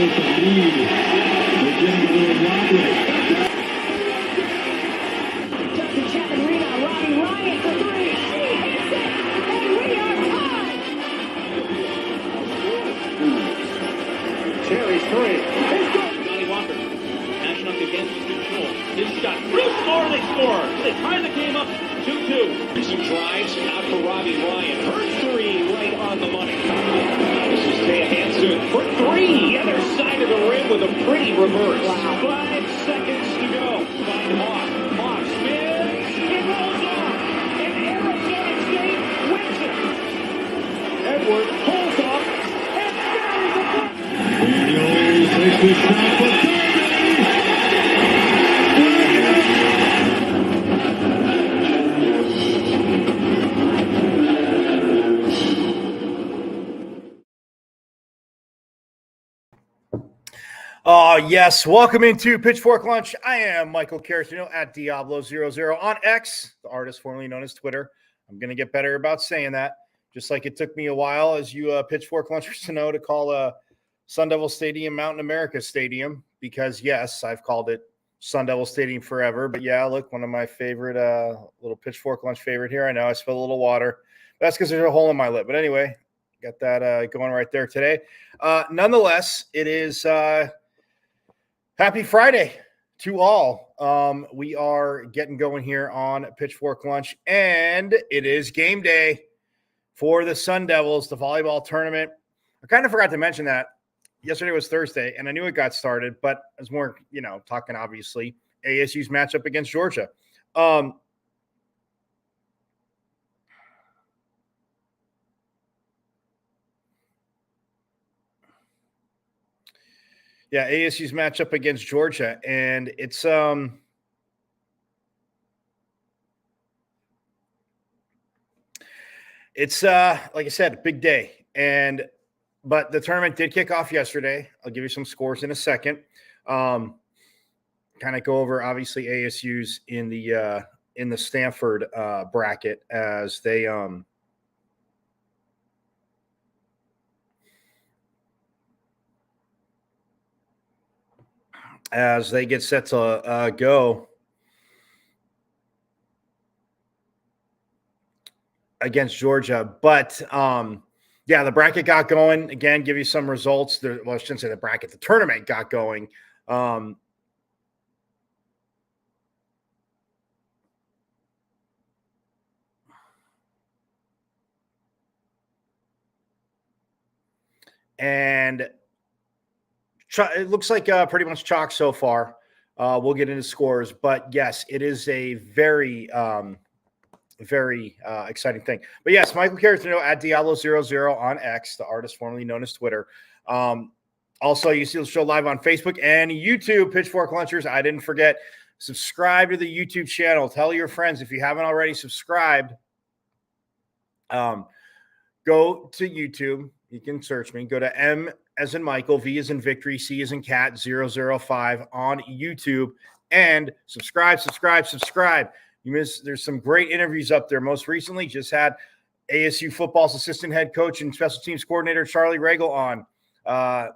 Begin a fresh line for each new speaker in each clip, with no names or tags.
with the lead. They're getting a little wobbly.
Justin Chapman rebound. Robbie Ryan for three. She hits it, and we are tied.
Cherry's three.
It's good.
Johnny Walker. Matching up against control. His shot. Bruce score. They score. They tie the game up 2-2. Some drives out for Robbie Ryan. Her three right on the money. This is Taya Hansen for three. Other side of the rim with a pretty reverse.
Wow.
5 seconds to go. Find Hawk. Hawk spins. It rolls off. And Arizona State wins it. Edward pulls off. And buries the front.
Daniels takes the shot for 30.
Yes, welcome into Pitchfork Lunch. I am Michael Caracino at Diablo00 on X, the artist formerly known as Twitter. I'm going to get better about saying that, just like it took me a while, as you Pitchfork Lunchers to know, to call Sun Devil Stadium Mountain America Stadium, because, yes, I've called it Sun Devil Stadium forever. But, yeah, look, one of my favorite little Pitchfork Lunch favorite here. I know I spilled a little water. That's because there's a hole in my lip. But anyway, got that going right there today. Nonetheless, it is happy Friday to all. We are getting going here on Pitchfork Lunch, and it is game day for the Sun Devils, the volleyball tournament. I kind of forgot to mention that. Yesterday was Thursday, and I knew it got started, but I was more, talking obviously ASU's matchup against Georgia. Yeah, ASU's matchup against Georgia, and it's like I said, a big day. But the tournament did kick off yesterday. I'll give you some scores in a second. Kind of go over obviously ASU's in the Stanford bracket as they get set to go against Georgia. But, yeah, the bracket got going. Again, give you some results. Well, I shouldn't say the bracket. The tournament got going. And it looks like pretty much chalk so far. We'll get into scores. But, yes, it is a very exciting thing. But yes, Michael Caracino at Diablo00 on X, the artist formerly known as Twitter. Also, you see the show live on Facebook and YouTube, Pitchfork Lunchers. I didn't forget, subscribe to the YouTube channel. Tell your friends if you haven't already subscribed. Go to YouTube. You can search me. Go to M as in Michael, V as in Victory, C as in Cat, 005 on YouTube, and subscribe. There's some great interviews up there. Most recently, just had ASU football's assistant head coach and special teams coordinator Charlie Regal on. That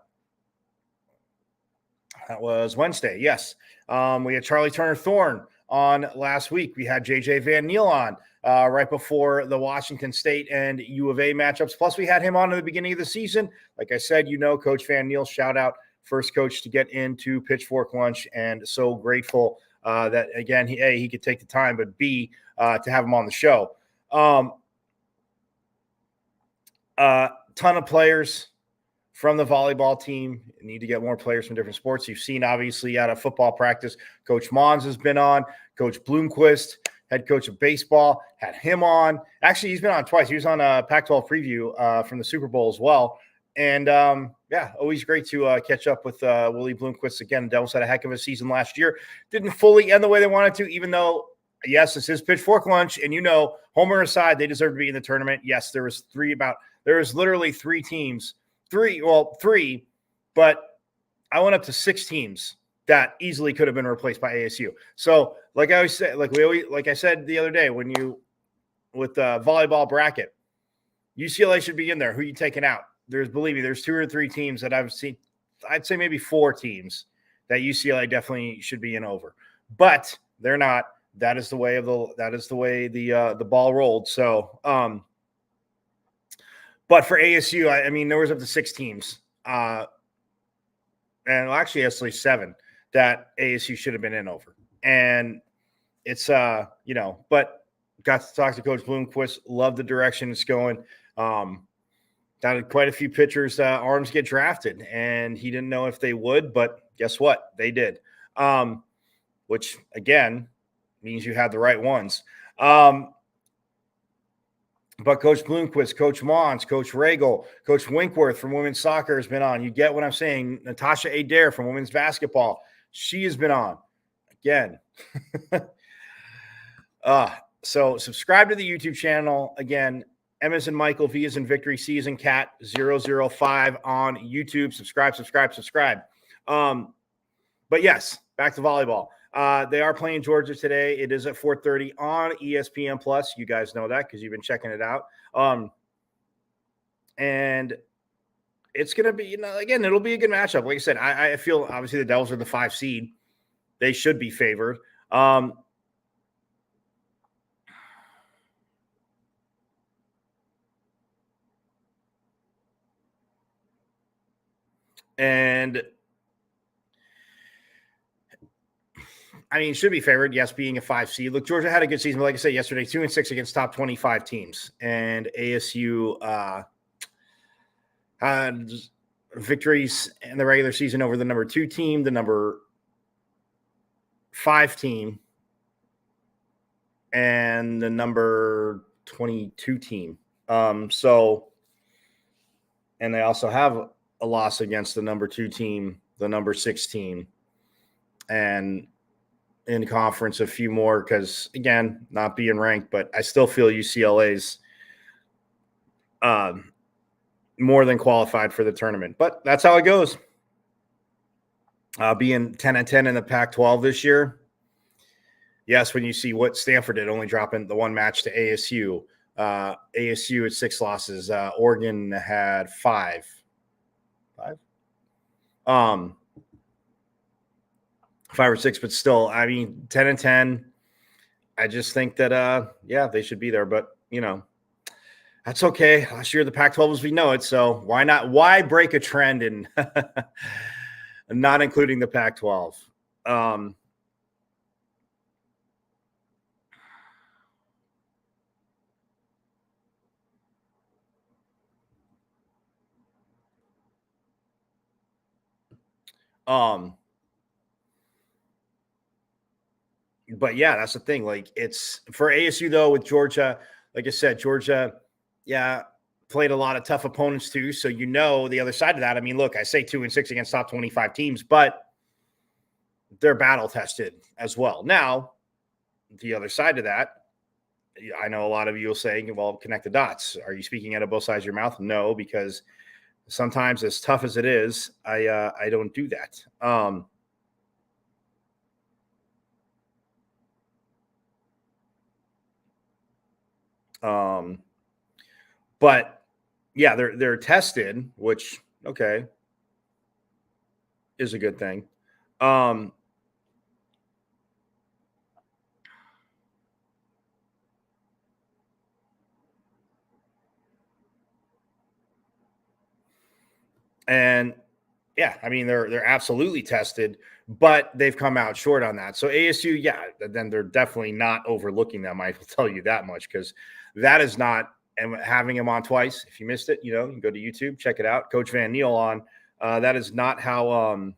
was Wednesday. Yes. We had Charlie Turner Thorne on last week. We had JJ Van Neal on right before the Washington State and U of A matchups. Plus, we had him on in the beginning of the season. Like I said, Coach Van Neal, shout out, first coach to get into Pitchfork Lunch, and so grateful that, again, he could take the time, but B, to have him on the show. Ton of players from the volleyball team. You need to get more players from different sports. You've seen, obviously, out of football practice, Coach Mons has been on. Coach Bloomquist, head coach of baseball, had him on. Actually, he's been on twice. He was on a Pac-12 preview from the Super Bowl as well. And, always great to catch up with Willie Bloomquist again. The Devils had a heck of a season last year. Didn't fully end the way they wanted to, even though, yes, this is Pitchfork Lunch. And, homer aside, they deserve to be in the tournament. Yes, there was literally three teams. Three, but I went up to 6 teams that easily could have been replaced by ASU. So, like I said the other day, with the volleyball bracket, UCLA should be in there. Who are you taking out? There's 2 or 3 teams that I've seen I'd say maybe 4 teams that UCLA definitely should be in over, but they're not. That is the way the ball rolled. So, but for ASU, I mean, there was up to 6 teams, and actually 7 that ASU should have been in over, and it's but got to talk to Coach Bloomquist. Love the direction it's going. Got quite a few pitchers' arms get drafted, and he didn't know if they would, but guess what? They did, which again means you had the right ones. But Coach Bloomquist, Coach Mons, Coach Regal, Coach Winkworth from women's soccer has been on. You get what I'm saying? Natasha Adair from women's basketball, she has been on again. So subscribe to the YouTube channel again. M as in Michael, V as in Victory, C as in Cat 005 on YouTube. Subscribe. But yes, back to volleyball. They are playing Georgia today. It is at 4:30 on ESPN Plus. You guys know that because you've been checking it out. And it's going to be, again, it'll be a good matchup. Like I said, I feel obviously the Devils are the 5 seed. They should be favored. And I mean, should be favored, yes, being a 5 seed. Look, Georgia had a good season, but like I said yesterday, 2-6 against top 25 teams. And ASU had victories in the regular season over the number 2 team, the number 5 team, and the number 22 team. And they also have a loss against the number 2 team, the number 6 team, and in conference a few more because, again, not being ranked, but I still feel UCLA's more than qualified for the tournament. But that's how it goes. Being 10-10 in the Pac-12 this year, yes, when you see what Stanford did, only dropping the 1 match to ASU. ASU had 6 losses. Oregon had 5. 5 or 6, but still, I mean, 10-10. I just think that, they should be there, but that's okay. Last year, the Pac-12 as we know it. So why not? Why break a trend and not including the Pac-12? But yeah, that's the thing. Like, it's for ASU though with Georgia. Like I said, Georgia, played a lot of tough opponents too. So the other side of that. I mean, look, I say 2-6 against top 25 teams, but they're battle tested as well. Now, the other side of that, I know a lot of you will say, well, connect the dots. Are you speaking out of both sides of your mouth? No, because sometimes, as tough as it is, I don't do that. But yeah, they're tested, which is a good thing. And yeah, I mean, they're absolutely tested, but they've come out short on that. So ASU, then they're definitely not overlooking them. I will tell you that much, because that is not, and having him on twice, if you missed it, you can go to YouTube, check it out. Coach Van Neal on. That is not how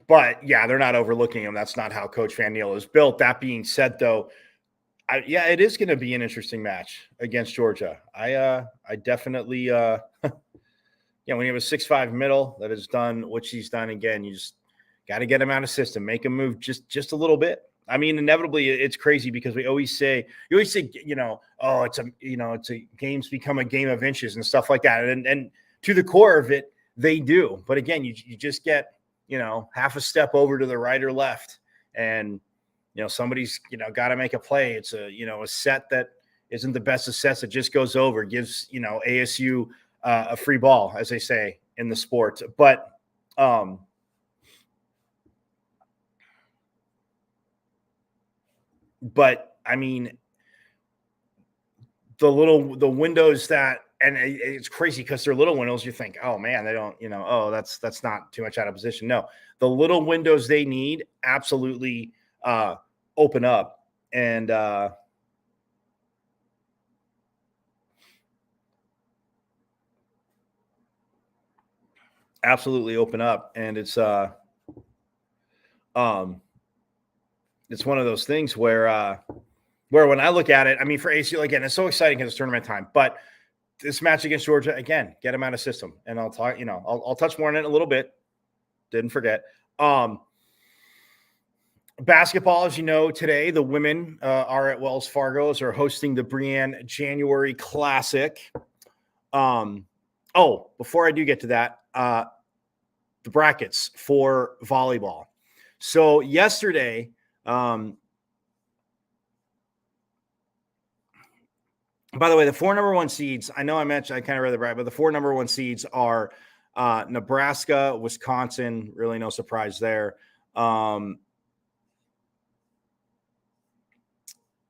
but yeah, they're not overlooking him. That's not how Coach Van Neal is built. That being said, though, it is going to be an interesting match against Georgia. I definitely, when you have a 6'5" middle that has done what she's done, again, you just got to get him out of system, make him move just a little bit. I mean, inevitably, it's crazy because you always say, oh, it's a games become a game of inches and stuff like that. And to the core of it, they do. But again, you just get half a step over to the right or left, and somebody's got to make a play. It's a set that isn't the best of sets that just goes over, gives ASU a free ball, as they say in the sport. But I mean, the windows that, and it's crazy because they're little windows. You think, oh man, they don't, that's not too much out of position. No, the little windows they need absolutely open up, and absolutely open up. And it's one of those things where when I look at it, I mean, for ASU, again, it's so exciting because it's tournament time, but this match against Georgia, again, get them out of system. And I'll talk, I'll touch more on it in a little bit. Didn't forget. Basketball, as you know, today, the women are at Wells Fargo's, are hosting the Brianne January Classic. Before I do get to that, the brackets for volleyball. So yesterday, by the way, the 4 number 1 seeds, I know I mentioned, I kind of read the bracket, but the 4 number 1 seeds are Nebraska, Wisconsin, really no surprise there.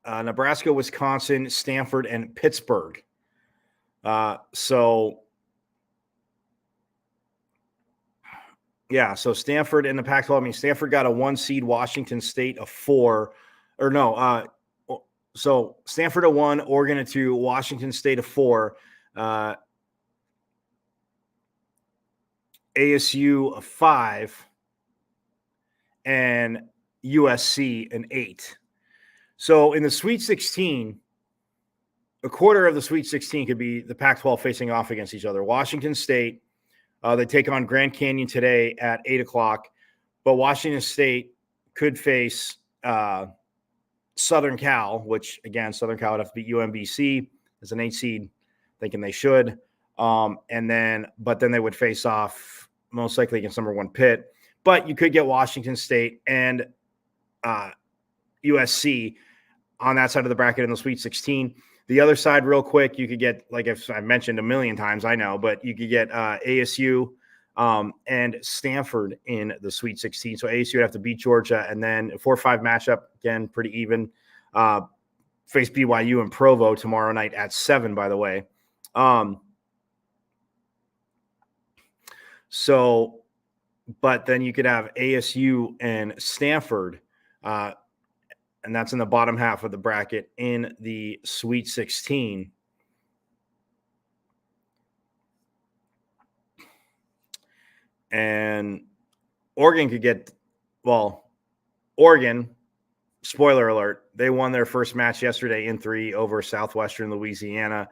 Nebraska, Wisconsin, Stanford, and Pittsburgh. So Stanford in the Pac-12, I mean, Stanford got a 1 seed, Washington State a 4, or no, so Stanford a 1, Oregon a 2, Washington State a 4, ASU a 5, and USC an 8. So in the Sweet 16, a quarter of the Sweet 16 could be the Pac-12 facing off against each other. Washington State, they take on Grand Canyon today at 8 o'clock, but Washington State could face Southern Cal, which, again, Southern Cal would have to beat UMBC as an 8 seed, thinking they should. But then they would face off most likely against number 1 Pitt. But you could get Washington State and USC on that side of the bracket in the Sweet 16. The other side, real quick, you could get, like I've mentioned a million times, I know, but you could get ASU and Stanford in the Sweet 16. So ASU would have to beat Georgia, and then a 4-5 matchup, again, pretty even. Face BYU and Provo tomorrow night at 7, by the way. But then you could have ASU and Stanford, and that's in the bottom half of the bracket in the Sweet 16. And Oregon could get, Oregon, spoiler alert, they won their first match yesterday in 3 over Southwestern Louisiana.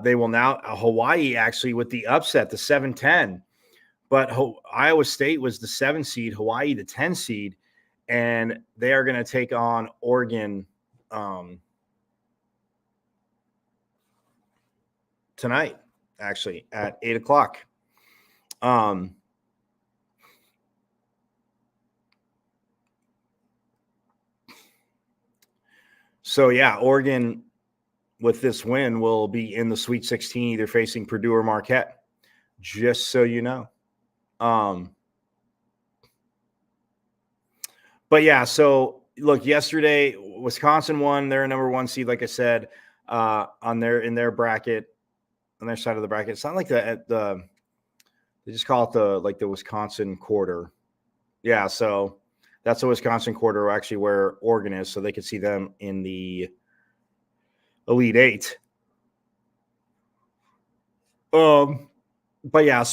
They will now, Hawaii actually with the upset, the 7-10. But Iowa State was the 7 seed, Hawaii the 10 seed, and they are going to take on Oregon tonight, actually, at 8 o'clock. Oregon with this win will be in the Sweet 16, either facing Purdue or Marquette, just so you know. So look, yesterday Wisconsin won. They're a number 1 seed, like I said, in their bracket, on their side of the bracket. It's not like they just call it the Wisconsin quarter. Yeah, so that's the Wisconsin quarter, actually, where Oregon is, so they could see them in the Elite 8. So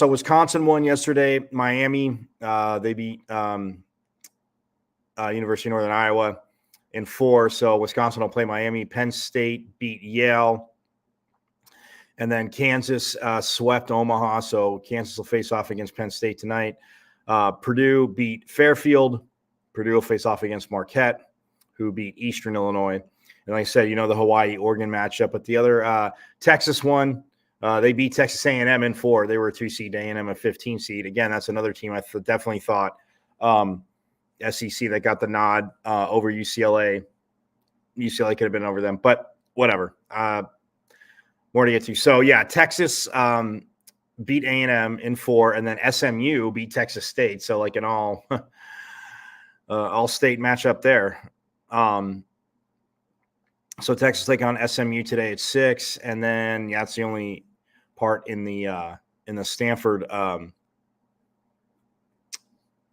Wisconsin won yesterday. Miami, they beat University of Northern Iowa in 4. So Wisconsin will play Miami. Penn State beat Yale. And then Kansas swept Omaha. So Kansas will face off against Penn State tonight. Purdue beat Fairfield. Purdue will face off against Marquette, who beat Eastern Illinois. And like I said, the Hawaii-Oregon matchup. But the other, Texas won. They beat Texas A&M in 4. They were a 2 seed, A&M a 15 seed. Again, that's another team I definitely thought SEC that got the nod over UCLA. UCLA could have been over them, but whatever. More to get to. So, yeah, Texas beat A&M in 4, and then SMU beat Texas State. So, like an all-state matchup there. So Texas take on SMU today at 6, and then that's the only part in the Stanford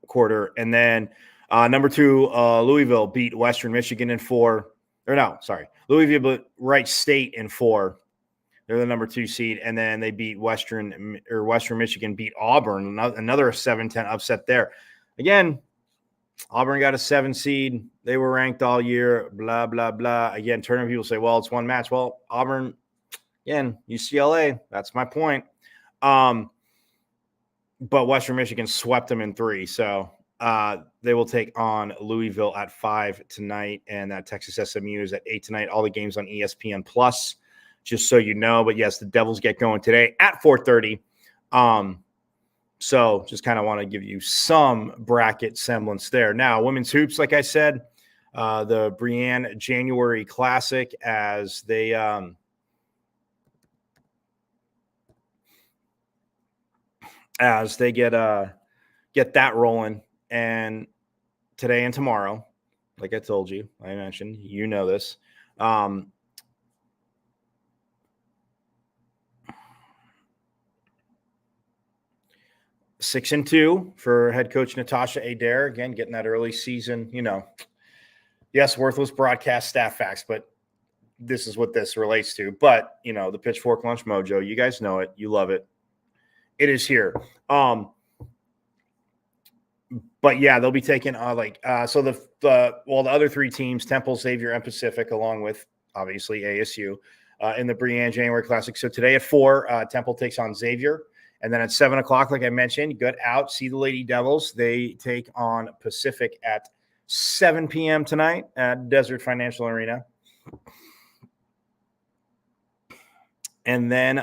quarter. And then number 2, Louisville beat Western Michigan in 4. Louisville beat Wright State in 4. They're the number 2 seed, and then they beat Western Michigan beat Auburn, another 7-10 upset there. Again, Auburn got a 7 seed. They were ranked all year, blah, blah, blah. Again, tournament people say, well, it's one match. Well, Auburn, again, UCLA, that's my point. But Western Michigan swept them in 3. So they will take on Louisville at 5 tonight, and that Texas SMU is at 8 tonight. All the games on ESPN Plus, just so you know. But, yes, the Devils get going today at 4:30. So just kind of want to give you some bracket semblance there. Now, women's hoops, like I said, the Brienne January Classic as they get that rolling, and today and tomorrow, like I told you, I mentioned, you know this. 6-2 for head coach Natasha Adair. Again, getting that early season, yes, worthless broadcast staff facts, but this is what this relates to. But, the Pitchfork Lunch Mojo, you guys know it. You love it. It is here. But yeah, they'll be taking the other 3 teams, Temple, Xavier, and Pacific, along with obviously ASU in the Brienne January Classic. So today at 4, Temple takes on Xavier. And then at 7 o'clock, like I mentioned, get out, see the Lady Devils. They take on Pacific at 7 p.m. tonight at Desert Financial Arena. And then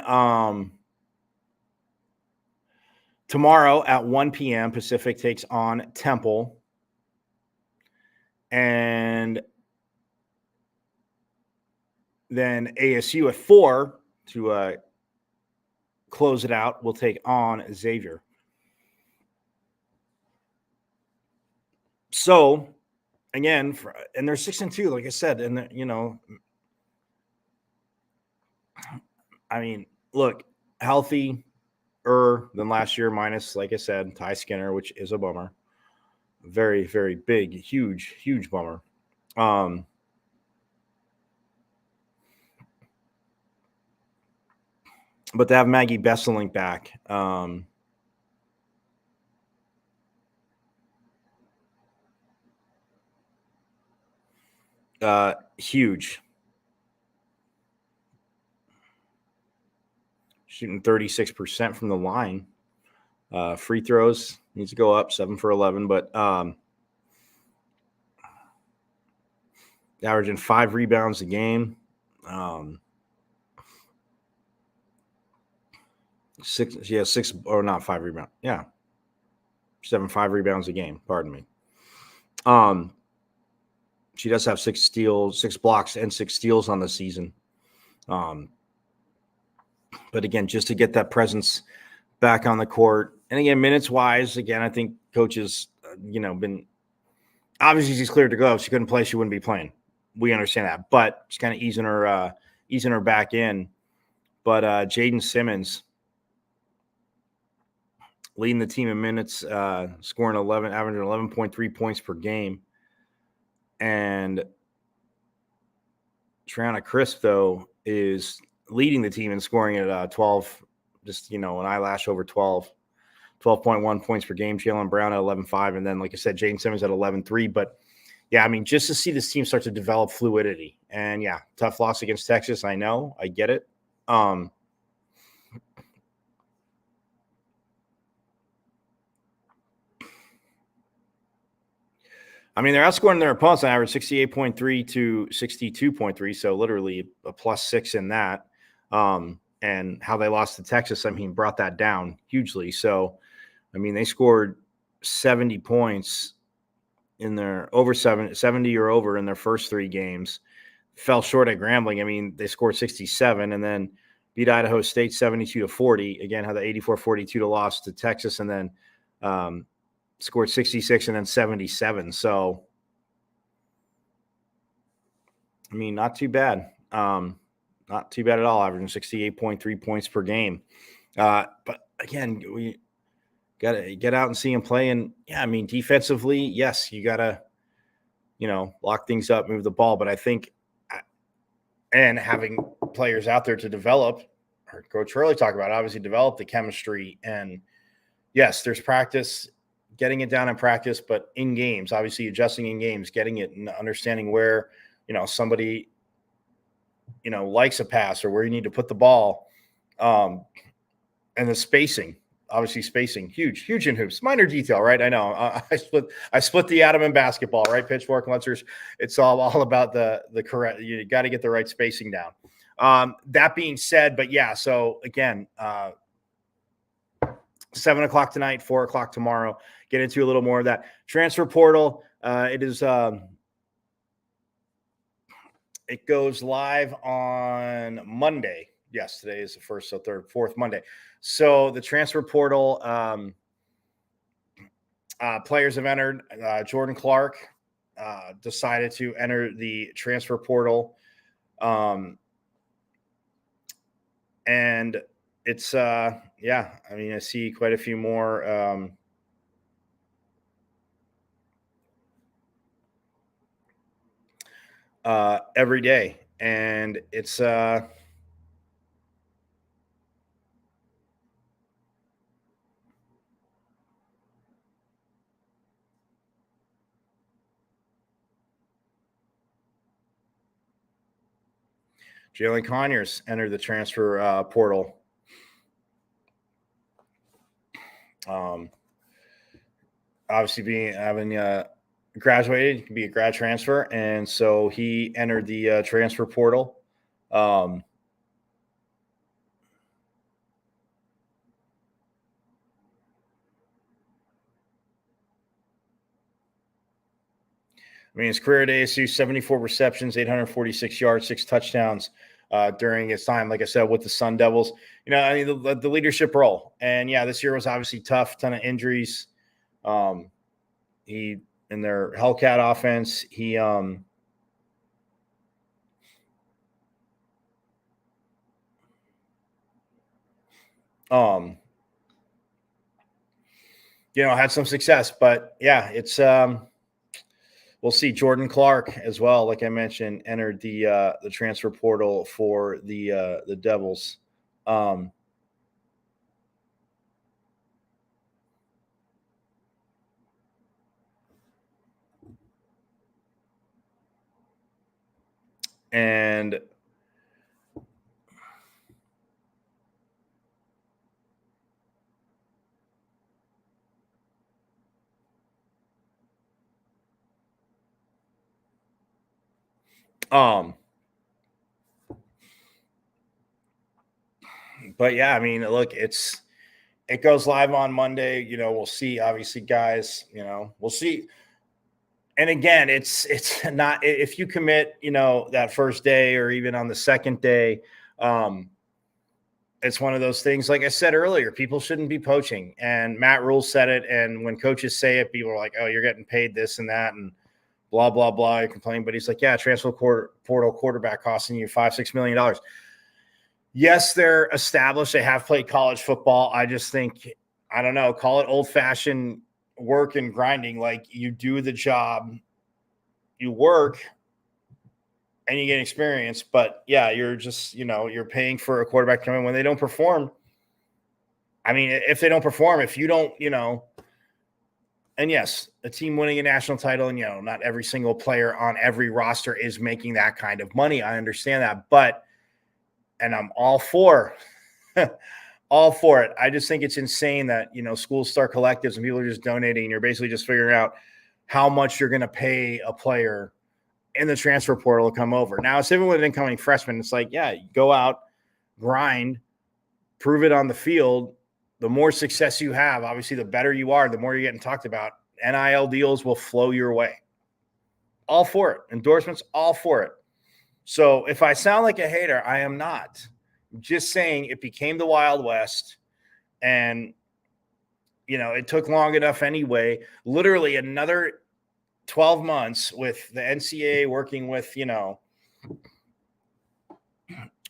tomorrow at 1 p.m., Pacific takes on Temple. And then ASU at 4 to close it out, we'll take on Xavier. So, again, and they're 6-2, like I said, and look, healthier than last year, minus, like I said, Ty Skinner, which is a bummer. Very, very big, huge bummer. But to have Maggie Besselink back, huge. Shooting 36% from the line. Free throws needs to go up, 7 for 11, but averaging 5 rebounds a game. 6 or not 5 rebounds. Yeah. 5 rebounds a game. Pardon me. She does have 6 steals, 6 blocks, and 6 steals on the season. But again, just to get that presence back on the court. And again, minutes wise, again, I think coaches, been obviously she's cleared to go. If she couldn't play, she wouldn't be playing. We understand that, but just kind of easing her back in. But Jaden Simmons leading the team in minutes, scoring averaging 11.3 points per game. And Triana Crisp, though, is leading the team in scoring at 12, just, an eyelash over 12.1 points per game. Jalen Brown at 11.5. And then, like I said, Jaden Simmons at 11.3. But, yeah, just to see this team start to develop fluidity. And, yeah, tough loss against Texas. I know. I get it. They're outscoring their opponents on average 68.3 to 62.3, so literally a +6 in that. And and how they lost to Texas, I mean, brought that down hugely. So, I mean, they scored 70 points in their 70 or over in their first 3 games, fell short at Grambling. I mean, they scored 67 and then beat Idaho State 72-40. Again, had the 84-42 to loss to Texas, and then scored 66 and then 77. So, I mean, not too bad. Not too bad at all, averaging 68.3 points per game. But again, we got to get out and see him play. And yeah, I mean, defensively, yes, you got to, lock things up, move the ball. But I think, and having players out there to develop, or Coach Hurley talked about, obviously develop the chemistry. And yes, there's practice, getting it down in practice, but in games, obviously adjusting in games, getting it and understanding where, somebody, likes a pass or where you need to put the ball. And the spacing, obviously spacing, huge in hoops. Minor detail, right? I know. I split the atom in basketball, right? Pitchfork lunchers. It's all about the correct. You got to get the right spacing down. That being said, but yeah. So again, 7 o'clock tonight, 4 o'clock tomorrow. Get into a little more of that transfer portal. It goes live on Monday. Yes, today is the first, so fourth Monday. So the transfer portal players have entered. Jordan Clark decided to enter the transfer portal. And it's, I mean, I see quite a few more every day. And it's Jalen Conyers entered the transfer portal. Obviously having graduated, it can be a grad transfer, and so he entered the transfer portal. I mean, his career at ASU, 74 receptions, 846 yards, 6 touchdowns during his time, like I said, with the Sun Devils. I mean, the leadership role. And, yeah, this year was obviously tough, ton of injuries. He in their Hellcat offense, he had some success. But, yeah, it's we'll see. Jordan Clark as well, like I mentioned, entered the transfer portal for the Devils. And but yeah, I mean, look, it goes live on Monday. We'll see. Obviously, guys, we'll see. And again, it's not, if you commit, that first day or even on the second day, it's one of those things. Like I said earlier, people shouldn't be poaching. And Matt Rule said it. And when coaches say it, people are like, "Oh, you're getting paid this and that," and blah, blah, blah. You're complaining. But he's like, "Yeah, transfer portal quarterback costing you $5-6 million. Yes, they're established. They have played college football. I just think, I don't know, call it old-fashioned work and grinding. Like, you do the job, you work, and you get experience. But, yeah, you're just, you're paying for a quarterback to come in when they don't perform. I mean, if they don't perform, if you don't, and yes, a team winning a national title, and, not every single player on every roster is making that kind of money. I understand that. But, and I'm all for it. I just think it's insane that, schools start collectives and people are just donating. You're basically just figuring out how much you're going to pay a player in the transfer portal to come over. Now, it's even with an incoming freshman. It's like, yeah, you go out, grind, prove it on the field. The more success you have, obviously, the better you are, the more you're getting talked about. NIL deals will flow your way. All for it. Endorsements, all for it. So if I sound like a hater, I am not. I'm just saying it became the Wild West, and it took long enough anyway. Literally another 12 months with the NCAA working with,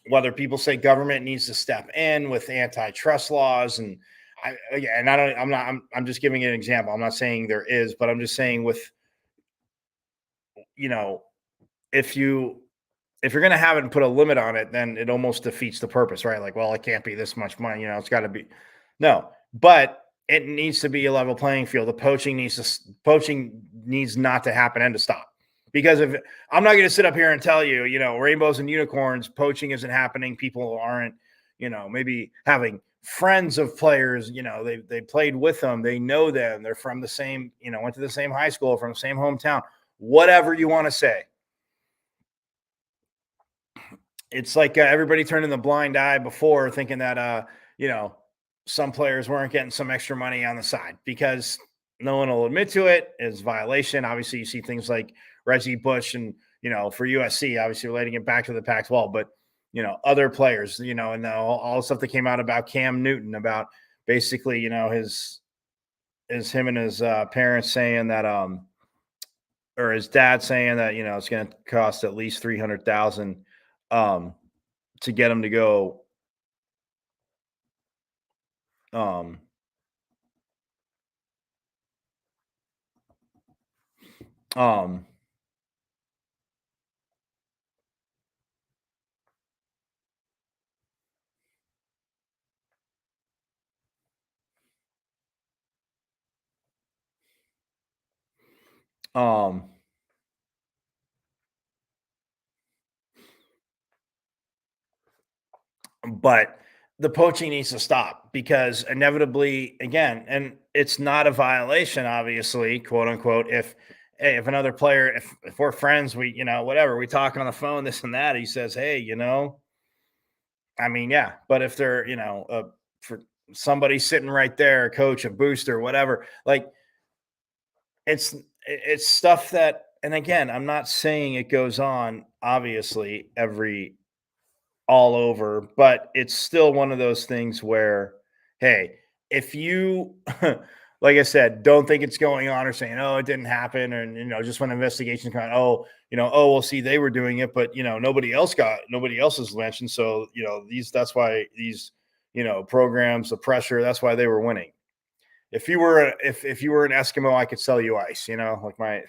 whether people say government needs to step in with antitrust laws. And I'm just giving an example. I'm not saying there is, but I'm just saying with, if you're going to have it and put a limit on it, then it almost defeats the purpose, right? Like, well, it can't be this much money, it's got to be, no, but it needs to be a level playing field. The poaching needs not to happen and to stop. Because if I'm not going to sit up here and tell you, rainbows and unicorns, poaching isn't happening. People aren't, maybe having friends of players, they played with them. They know them. They're from the same, went to the same high school, from the same hometown, whatever you want to say. It's like everybody turning the blind eye before, thinking that, some players weren't getting some extra money on the side, because no one will admit to it. It's violation. Obviously, you see things like Reggie Bush and, for USC, obviously relating it back to the Pac-12, but, other players, and all the stuff that came out about Cam Newton, about basically, him and his parents saying that, or his dad saying that, it's going to cost at least $300,000 to get him to go, um, um, um, but the poaching needs to stop, because inevitably, again, and it's not a violation, obviously, quote unquote, if hey, if another player, if we're friends, we, whatever, we talk on the phone, this and that, he says, hey, I mean, yeah, but if they're, for somebody sitting right there, a coach, a booster, whatever, like, it's stuff that, and again, I'm not saying it goes on, obviously, all over, but it's still one of those things where, hey, if you, like I said, don't think it's going on, or saying, oh, it didn't happen, and just when investigations come out, oh, well, see, they were doing it, but nobody else is mentioned, so that's why these programs, the pressure, that's why they were winning. If you were if you were an Eskimo, I could sell you ice. Like my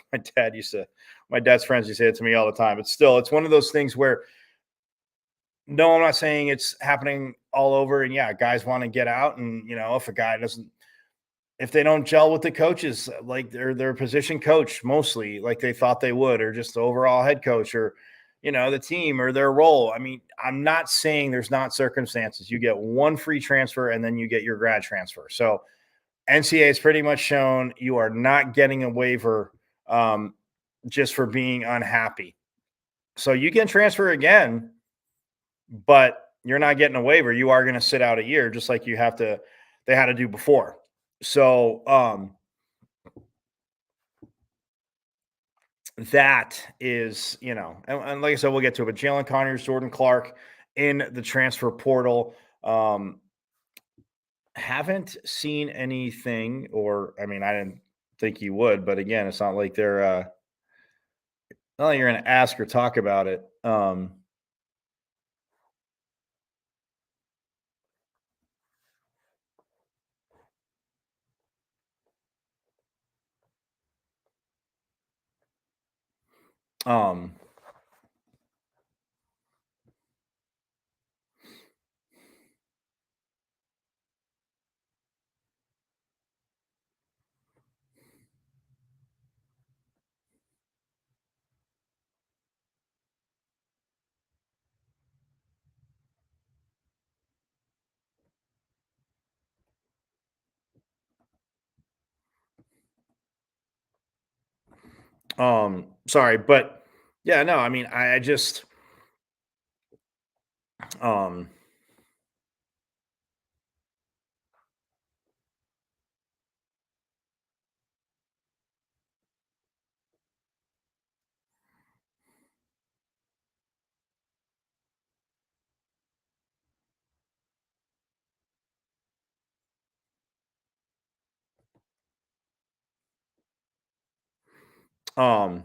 dad's friends used to say it to me all the time. But still, it's one of those things where, no, I'm not saying it's happening all over. And yeah, guys want to get out, and if a guy doesn't, if they don't gel with the coaches, like their position coach, mostly like they thought they would, or just the overall head coach, or the team, or their role. I mean, I'm not saying there's not circumstances. You get one free transfer, and then you get your grad transfer. So NCAA has pretty much shown you are not getting a waiver just for being unhappy. So you can transfer again, but you're not getting a waiver. You are going to sit out a year, just like they had to do before. So that is, and like I said, we'll get to it, but Jalen Conyers, Jordan Clark in the transfer portal. Haven't seen anything, or I mean, I didn't think you would, but again, it's not like they're not like you're going to ask or talk about it. Um, sorry, but yeah, no, I mean, I just, um, Um,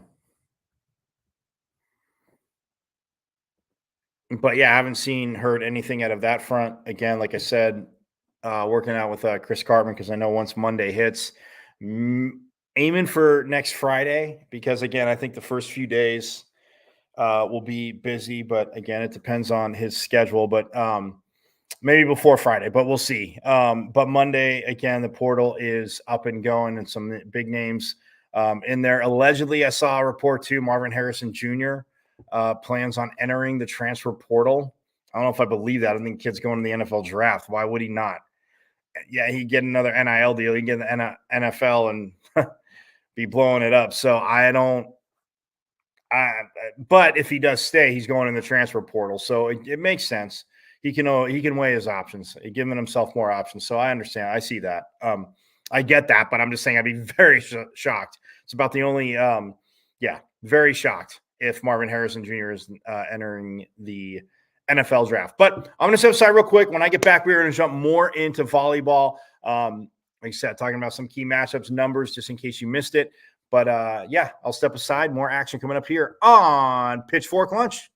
but yeah, I haven't heard anything out of that front. Again, like I said, working out with Chris Cartman because I know once Monday hits, mm, aiming for next Friday because again, I think the first few days will be busy, but again, it depends on his schedule. But maybe before Friday, but we'll see. But Monday, again, the portal is up and going, and some big names in there. Allegedly, I saw a report too. Marvin Harrison Jr. Plans on entering the transfer portal. I don't know if I believe that. I think kid's going to the NFL draft. Why would he not? Yeah, he'd get another NIL deal. He'd get in the NFL and be blowing it up. So I don't. But if he does stay, he's going in the transfer portal, so it makes sense. He can weigh his options, giving himself more options. So I understand. I see that. I get that, but I'm just saying I'd be very shocked. It's about the only, very shocked if Marvin Harrison Jr. is entering the NFL draft. But I'm going to step aside real quick. When I get back, we're going to jump more into volleyball. Like I said, talking about some key matchups, numbers, just in case you missed it. But I'll step aside. More action coming up here on Pitchfork Lunch.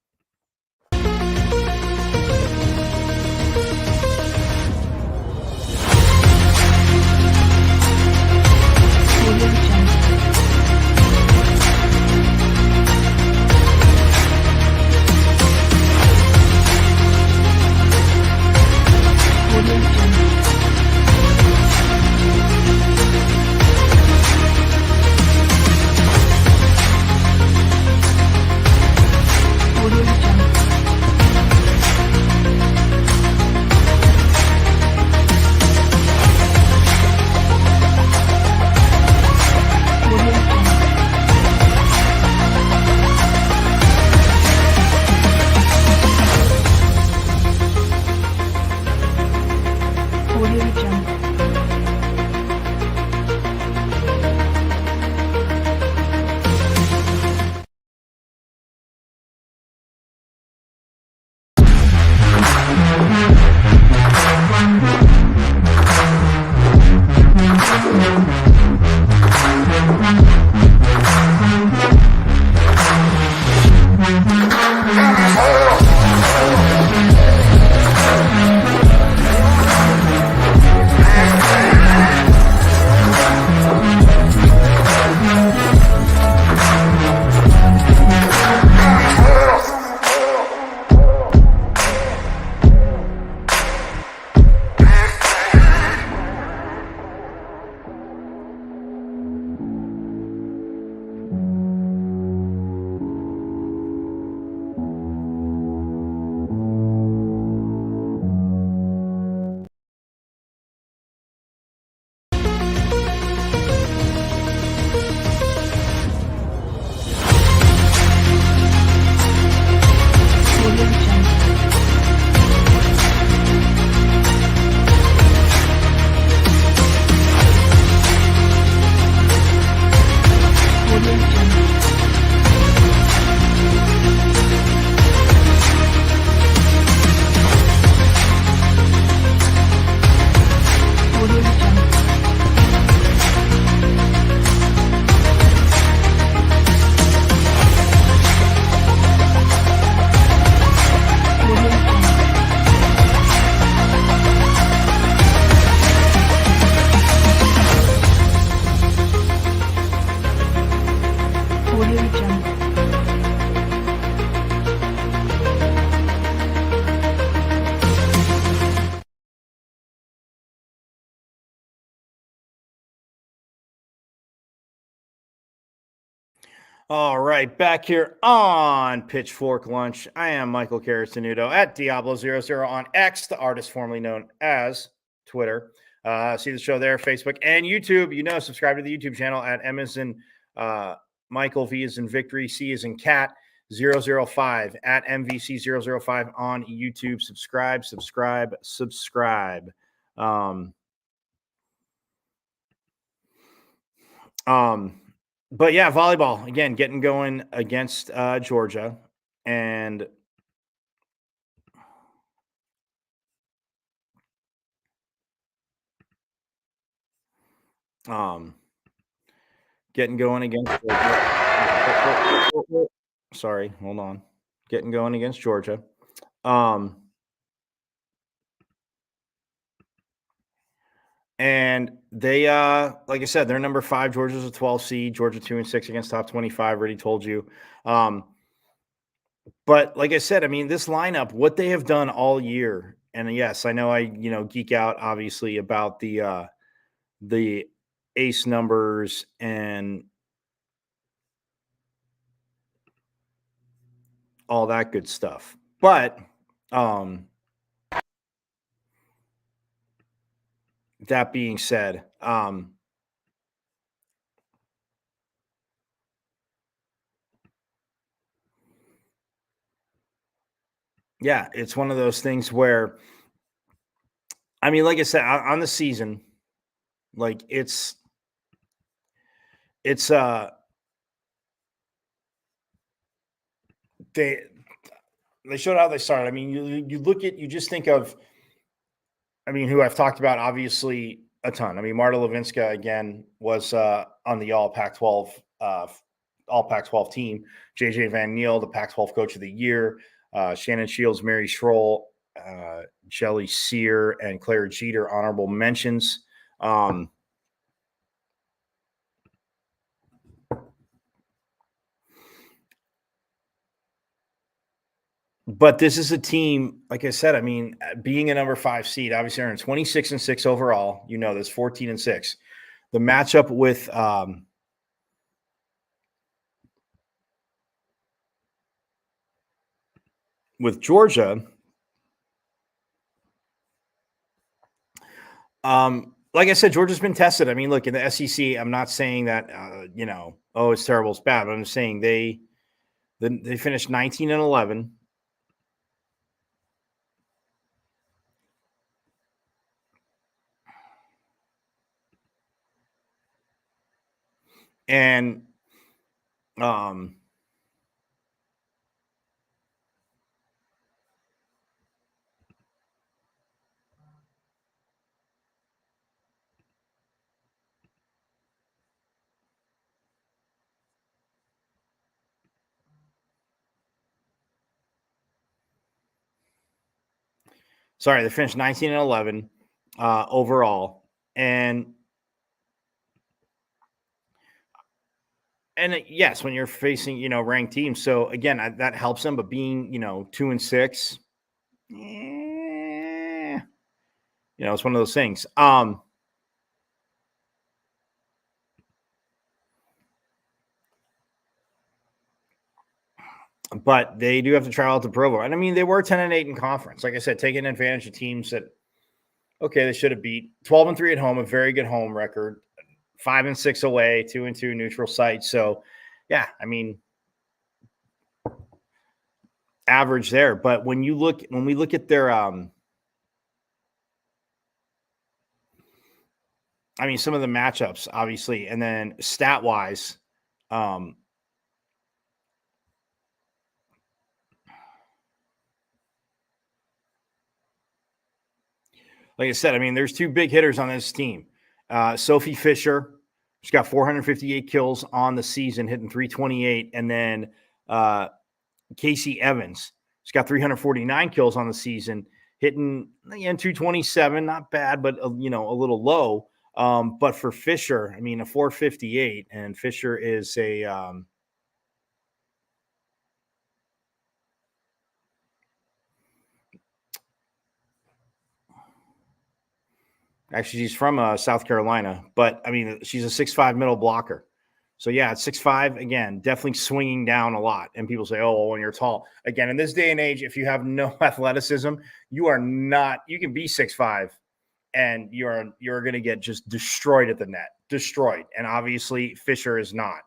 All right, back here on Pitchfork Lunch. I am Michael Carastanudo at Diablo00 on X, the artist formerly known as Twitter. See the show there, Facebook and YouTube. Subscribe to the YouTube channel at M as in Michael, V as in Victory, C as in Cat 005 at MVC005 on YouTube. Subscribe. But yeah, volleyball again, getting going against Georgia, and getting going against Georgia. Sorry, hold on. Getting going against Georgia. Um, and they, like I said, they're number 5. Georgia's a 12 seed. Georgia 2-6 against top 25. Already told you. But like I said, I mean, this lineup, what they have done all year, and yes, I know geek out obviously about the ace numbers and all that good stuff. But that being said, yeah, it's one of those things where, I mean, like I said, on the season, like it's they they showed how they started. I mean, you just think of, I mean, who I've talked about obviously a ton. I mean, Marta Levinska again was on the All Pac-12 team. JJ Van Neal, the Pac-12 Coach of the Year. Shannon Shields, Mary Schroll, Jelly Sear, and Claire Jeter honorable mentions. But this is a team, like I said, I mean, being a number 5 seed, obviously they're in 26-6 overall. You know, there's 14-6. The matchup with Georgia, like I said, Georgia's been tested. I mean, look, in the SEC, I'm not saying that oh, it's terrible, it's bad, but I'm just saying they finished 19-11. And sorry, they finished 19-11 overall. And yes, when you're facing, ranked teams. So again, that helps them. But being, 2-6, it's one of those things. But they do have to travel out to Provo. And I mean, they were 10-8 in conference. Like I said, taking advantage of teams that, okay, they should have beat 12-3 at home, a very good home record, 5-6 away, 2-2 neutral site. So yeah, I mean, average there. But when we look at their I mean, some of the matchups, obviously, and then stat wise, like I said, I mean, there's 2 big hitters on this team. Sophie Fisher, she's got 458 kills on the season, hitting 328, and then Casey Evans, she's got 349 kills on the season, hitting again 227, not bad, but a little low. But for Fisher, I mean, a 458, and Fisher is actually, she's from South Carolina, but I mean, she's a 6'5" middle blocker. So yeah, at 6'5", again, definitely swinging down a lot. And people say, "Oh, well, when you're tall." Again, in this day and age, if you have no athleticism, you are not. You can be 6'5", and you're going to get just destroyed at the net, destroyed. And obviously, Fisher is not.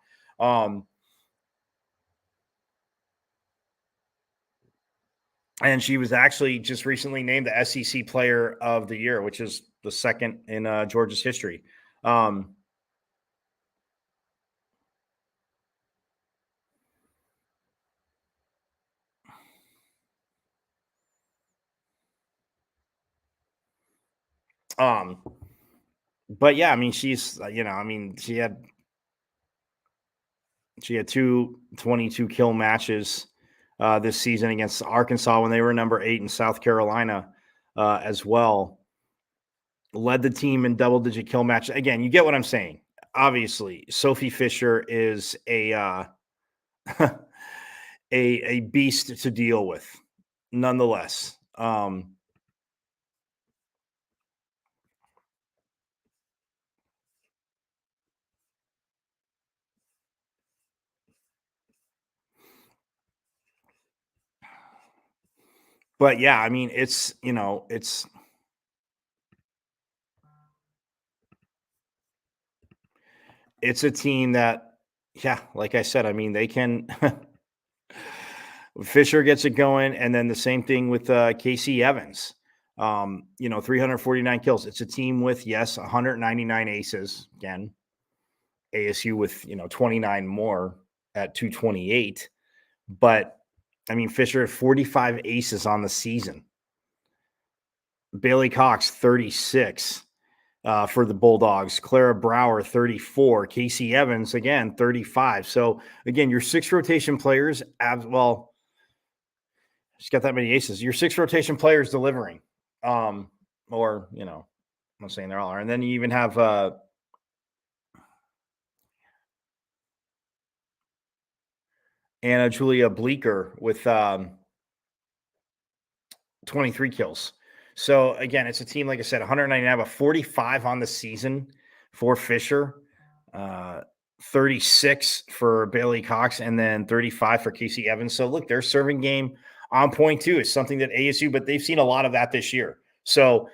And she was actually just recently named the SEC Player of the Year, which is the second in Georgia's history. But yeah, I mean, she's, I mean, she had She had 2 22 kill matches this season against Arkansas when they were number 8 in South Carolina as well. Led the team in double-digit kill match. Again, you get what I'm saying. Obviously, Sophie Fisher is a a beast to deal with, nonetheless. But yeah, I mean, it's it's a team that, yeah, like I said, I mean, they can. Fisher gets it going, and then the same thing with Casey Evans. 349 kills. It's a team with, yes, 199 aces. Again, ASU with 29 more at 228. But I mean, Fisher had 45 aces on the season. Bailey Cox 36 for the Bulldogs. Clara Brower 34. Casey Evans again 35. So again, your 6 rotation players. Well, she's got that many aces. Your 6 rotation players delivering. Or I'm not saying they're all are. And then you even have Anna Julia Bleeker with 23 kills. So again, it's a team, like I said, 199, but 45 on the season for Fisher, 36 for Bailey Cox, and then 35 for Casey Evans. So look, their serving game on point too is something that ASU, but they've seen a lot of that this year. So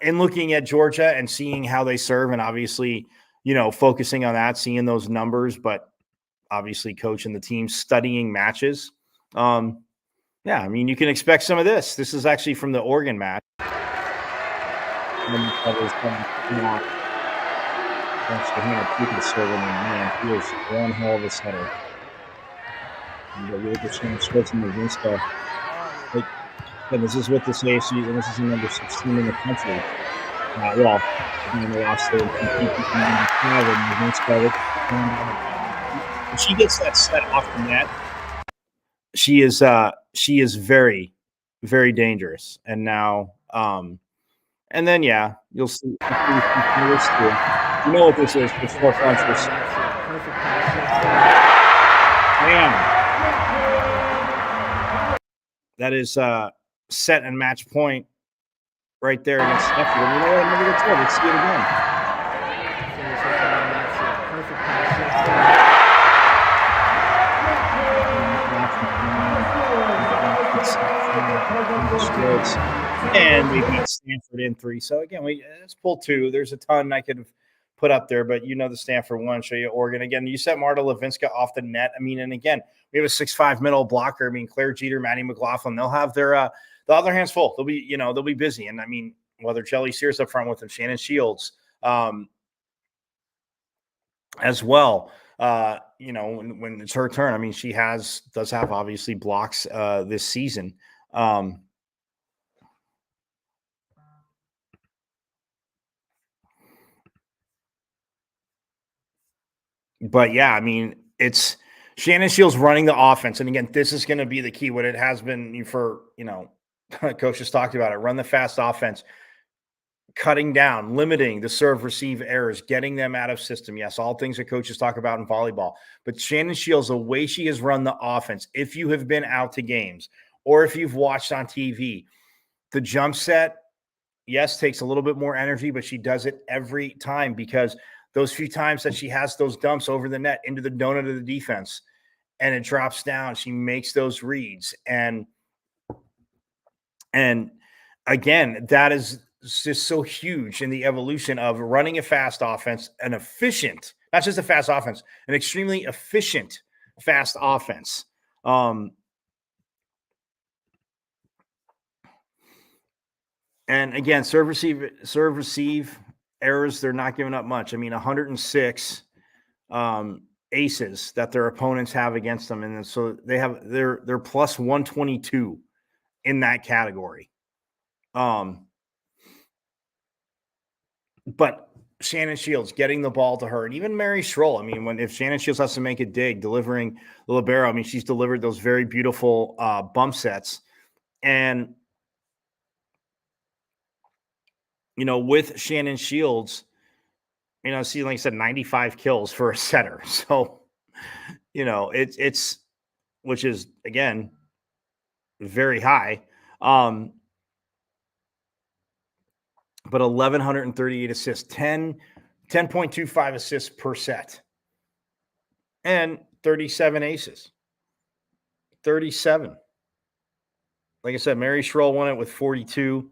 in looking at Georgia and seeing how they serve, and obviously, focusing on that, seeing those numbers, but obviously coaching the team, studying matches. Yeah, I mean, you can expect some of this. This is actually from the Oregon match. He is one hell of a setter. And this is with the ASU, and this is number 16 in the country. They lost to when she gets that set off the net, she is very, very dangerous. And now, and then you'll see. You know what this is? It's 4 punches. Bam. That is set and match point right there against Stanford. You know what? I'm going to get Let's see it again. And we beat Stanford in 3. So again, let's pull 2. There's a ton I could have put up there, but the Stanford one. Show you Oregon again. You set Marta Levinska off the net. I mean, and again, we have a 6'5" middle blocker. I mean, Claire Jeter, Maddie McLaughlin. They'll have their hands full. They'll be busy. And I mean, whether Jelly Sears up front with them, Shannon Shields, as well. When it's her turn, I mean, she does have obviously blocks this season. But yeah, I mean, it's Shannon Shields running the offense. And again, this is going to be the key. What it has been for, coaches talked about it, run the fast offense, cutting down, limiting the serve receive errors, getting them out of system. Yes, all things that coaches talk about in volleyball. But Shannon Shields, the way she has run the offense, if you have been out to games or if you've watched on TV, the jump set, yes, takes a little bit more energy, but she does it every time because those few times that she has those dumps over the net into the donut of the defense and it drops down, she makes those reads. And again, that is just so huge in the evolution of running a fast offense, an efficient, not just a fast offense, an extremely efficient fast offense. And again, serve receive errors, they're not giving up much. I mean, 106 aces that their opponents have against them. And so they're plus 122 in that category. But Shannon Shields getting the ball to her, and even Mary Schroll. I mean, if Shannon Shields has to make a dig, delivering the libero, I mean, she's delivered those very beautiful bump sets. And, with Shannon Shields, see, like I said, 95 kills for a setter. So, it's which is, again, very high. But 1,138 assists, 10.25 assists per set, and 37 aces. 37. Like I said, Mary Schroll won it with 42.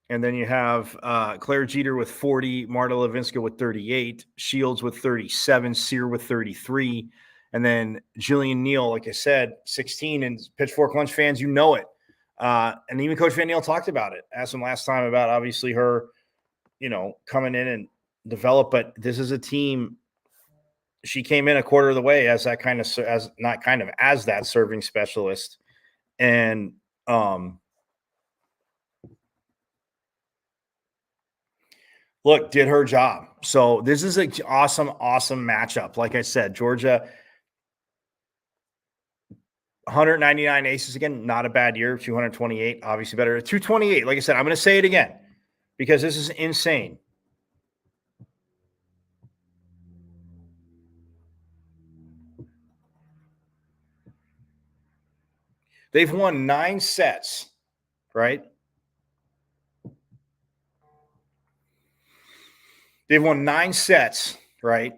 And then you have Claire Jeter with 40, Marta Levinska with 38, Shields with 37, Sear with 33, and then Jillian Neal, like I said, 16. And Pitchfork Lunch fans, you know it. And even Coach Van Neal talked about it. Asked him last time about obviously her, coming in and develop. But this is a team. She came in a quarter of the way as that as that serving specialist, and look, did her job. So this is an awesome matchup. Like I said, Georgia, 199 aces again, not a bad year. 228, obviously better. 228, like I said, I'm going to say it again because this is insane. They've won 9 sets, right? They've won 9 sets, right,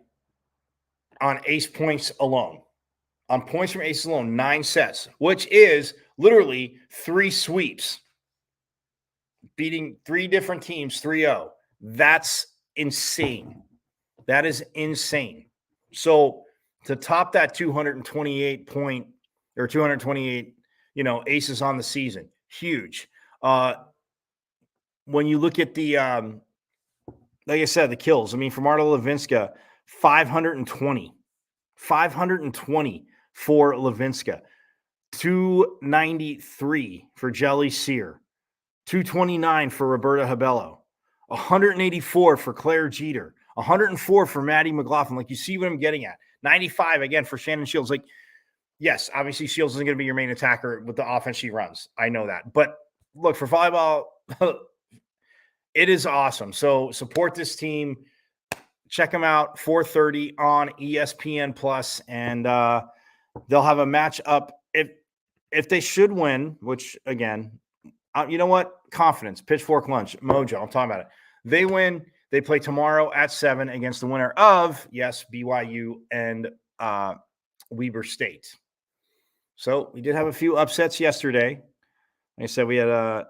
on ace points alone. On points from aces alone, 9 sets, which is literally 3 sweeps, beating 3 different teams 3-0. That's insane. That is insane. So to top that 228 point or 228, aces on the season, huge. When you look at the like I said, the kills. I mean, for Marta Levinska, 520 for Levinska, 293 for Jelly Sear, 229 for Roberta Habello, 184 for Claire Jeter, 104 for Maddie McLaughlin. Like, you see what I'm getting at. 95 again for Shannon Shields. Like, yes, obviously Shields isn't going to be your main attacker with the offense she runs. I know that. But look, for volleyball, it is awesome. So support this team. Check them out, 4:30 on ESPN Plus, and they'll have a match up. If they should win, which again, you know what? Confidence, Pitchfork Lunch, Mojo. I'm talking about it. They win. They play tomorrow at 7 against the winner of BYU and Weber State. So we did have a few upsets yesterday. Like I said, we had a.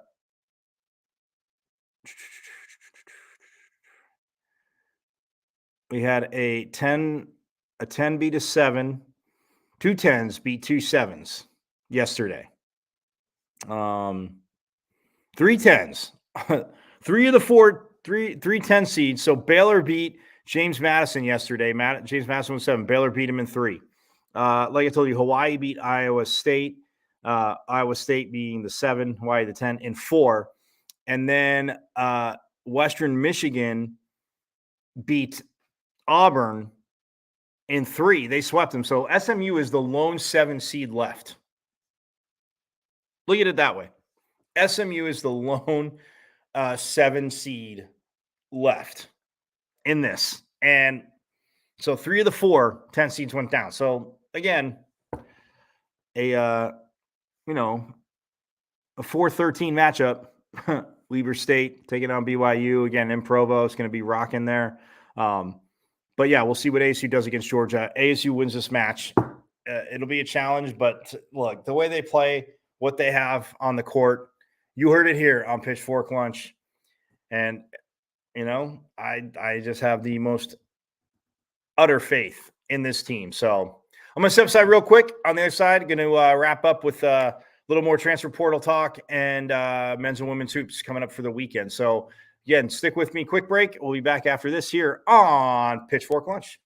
We had a 10 beat a 7, 2 10s beat 2 7s yesterday. 3 10s, 3 of the 4, 3 10 seeds. So Baylor beat James Madison yesterday. James Madison was 7. Baylor beat him in 3. Like I told you, Hawaii beat Iowa State. Iowa State being the 7, Hawaii the 10 in 4. And then Western Michigan beat Auburn in 3. They swept them. So SMU is the lone 7 seed left. Look at it that way. SMU is the lone 7 seed left in this. And so 3 of the 4 10 seeds went down. So again, a 4-13 matchup. Weber State taking on BYU again in Provo. It's going to be rocking there. But yeah, we'll see what ASU does against Georgia. ASU wins this match. It'll be a challenge, but look, the way they play, what they have on the court, you heard it here on Pitchfork Lunch. And, I just have the most utter faith in this team. So I'm going to step aside real quick. On the other side, going to wrap up with a little more transfer portal talk and men's and women's hoops coming up for the weekend. So again, stick with me. Quick break. We'll be back after this here on Pitchfork Lunch.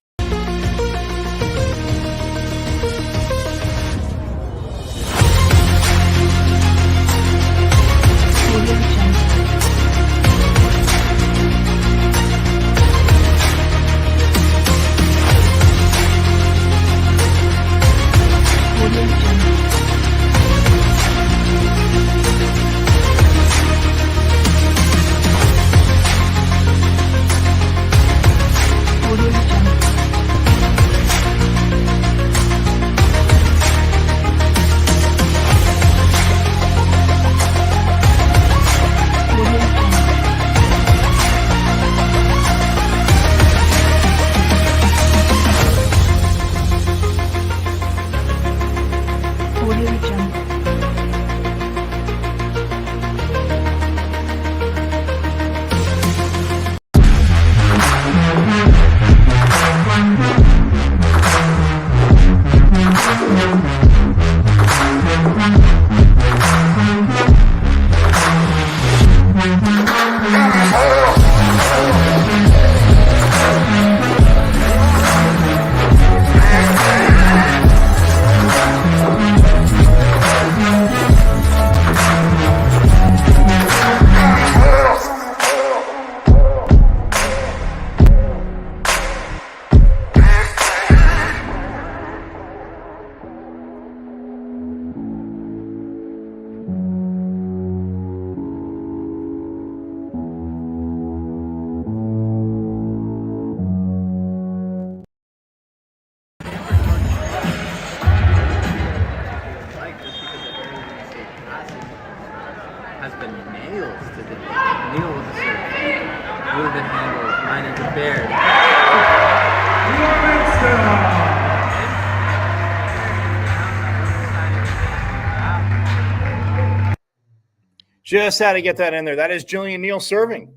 Just had to get that in there. That is Jillian Neal serving.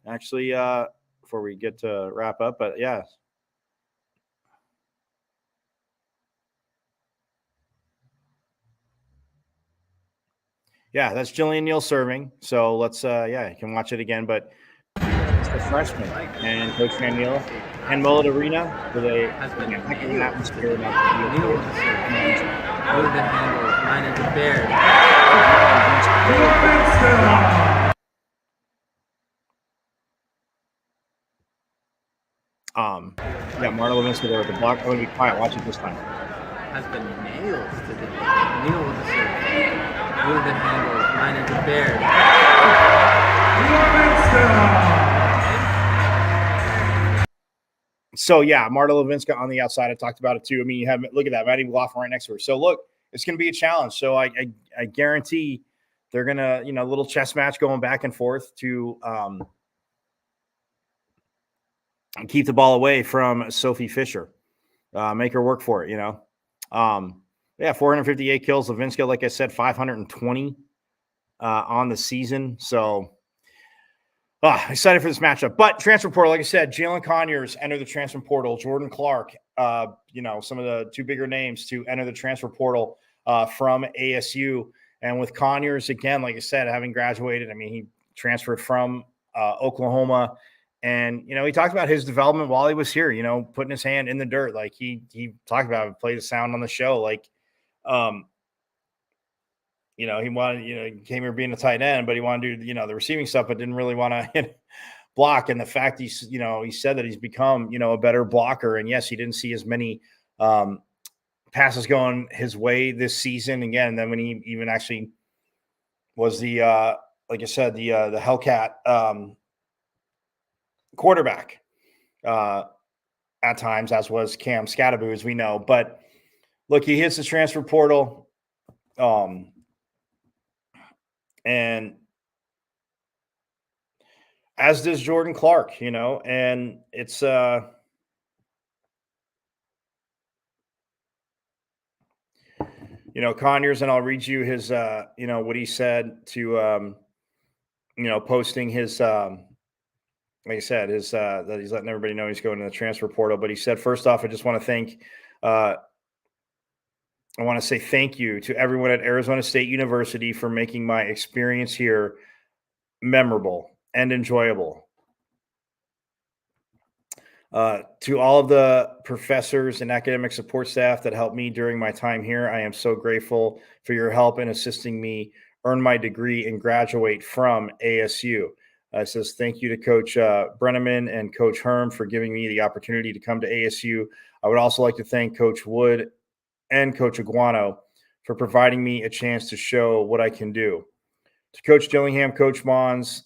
Actually, before we get to wrap up, but yeah. Yeah, that's Jillian Neal serving. So let's, you can watch it again. But it's the freshman and Coach Van Neal and Mullet Arena with a heck of an atmosphere.
Neal with the serve. Smooth and handle. Line into Baird.
Marta Levinsky there with the block. I'm going to be quiet. Watch it this time.
Has been nailed today. Neal with the serve. Smooth and handle. Line into Baird.
So yeah, Marta Levinska on the outside. I talked about it too. I mean, you have look at that, Maddie McLaughlin right next to her. So look, it's going to be a challenge. So I guarantee they're gonna, little chess match going back and forth to keep the ball away from Sophie Fisher, make her work for it. 458 kills. Levinska, like I said, 520 on the season. So. Excited for this matchup. But transfer portal, like I said, Jalen Conyers entered the transfer portal. Jordan Clark, some of the two bigger names to enter the transfer portal from ASU. And with Conyers, again, like I said, having graduated, I mean, he transferred from Oklahoma. And, he talked about his development while he was here, putting his hand in the dirt. Like he talked about it, played the sound on the show. Like, he wanted, he came here being a tight end, but he wanted to do, the receiving stuff, but didn't really want to block. And the fact he said that he's become, a better blocker. And yes, he didn't see as many passes going his way this season. Again, and then when he even actually was the, like I said, the Hellcat quarterback at times, as was Cam Scattaboo, as we know. But look, he hits the transfer portal. And as does Jordan Clark, and it's Conyers, and I'll read you his what he said to posting his like I said, his that he's letting everybody know he's going to the transfer portal. But he said, first off, I just want to say thank you to everyone at Arizona State University for making my experience here memorable and enjoyable. To all of the professors and academic support staff that helped me during my time here, I am so grateful for your help in assisting me earn my degree and graduate from ASU. It says thank you to Coach Brenneman and Coach Herm for giving me the opportunity to come to ASU. I would also like to thank Coach Wood and Coach Aguano for providing me a chance to show what I can do. To Coach Dillingham, Coach Mons,